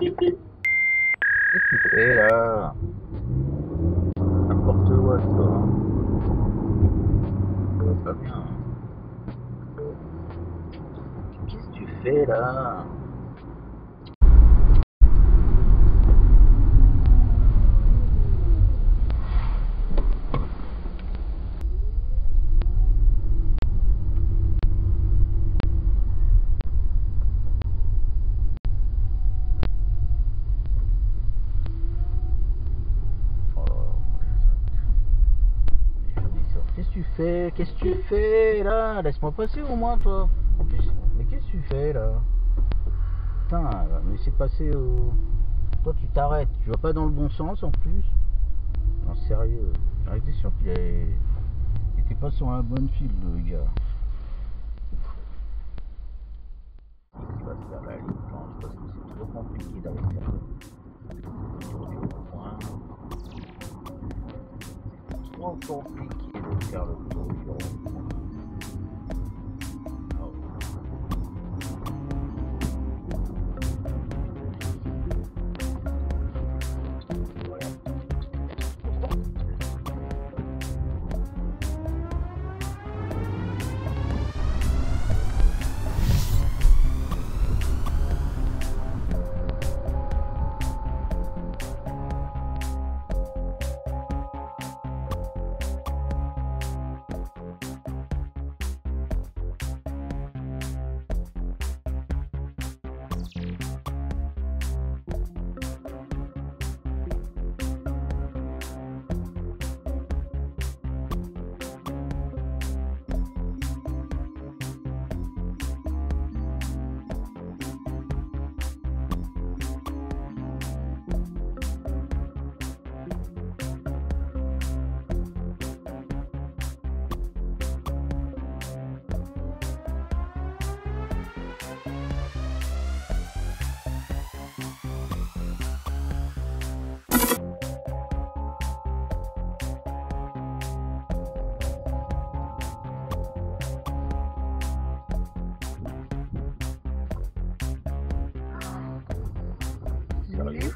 Qu'est-ce que tu fais là? N'importe quoi, toi. Ça va pas bien. Qu'est-ce que tu fais là? Qu'est-ce que tu fais? Qu'est-ce que tu fais là? Laisse-moi passer au moins, toi. En plus, mais qu'est-ce que tu fais là? Putain, mais c'est passé au. Toi, tu t'arrêtes. Tu vas pas dans le bon sens en plus. Non, sérieux. J'en étais sûr qu'il était pas sur la bonne file, le gars. Il va faire la ligne blanche parce que c'est trop compliqué d'arriver à autour du point. Trop compliqué de faire le tour du rond-point. Sérieux?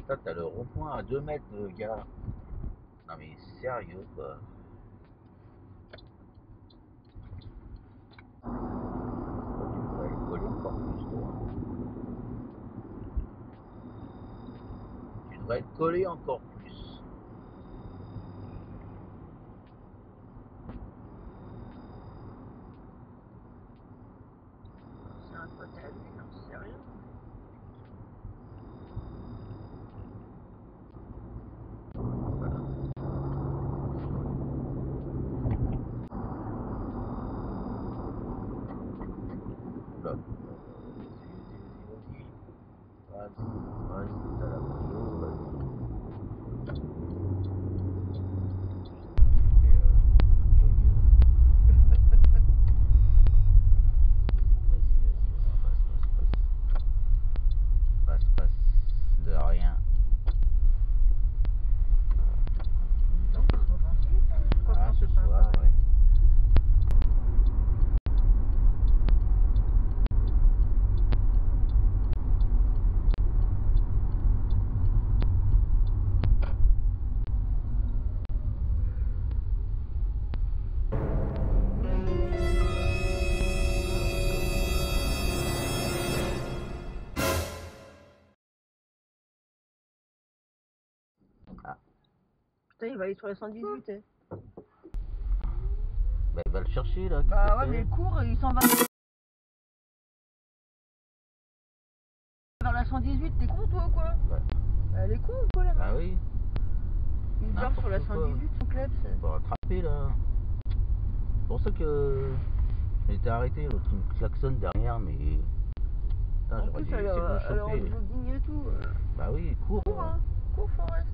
Putain, t'as le rond-point à 2 mètres, gars. Non mais sérieux quoi. Tu devrais le coller encore plus toi. Tu devrais le coller encore plus. C'est un pote à lui, non, c'est rien. Vas-y, t'as la prio, vas-y. Passe, de rien. Donc, ils sont gentils, quoi, Ah, quand ce c'est pas soir, pareil. ouais. Ah, Putain, il va aller sur la 118, hein. bah va le chercher là. Bah ouais, mais il court, il s'en va vers la 118, t'es con toi ou quoi? Ouais. Bah, elle est con ou quoi là? Bah oui, Il dort sur la n'importe quoi. 118, son club. faut rattraper là. C'est pour ça que je m'étais arrêté, l'autre qui me klaxonne derrière, mais putain, En j'aurais plus, dû elle essayer de le est en choper. jogging et tout. Bah oui, cours. Cours, hein. Cours, Forest.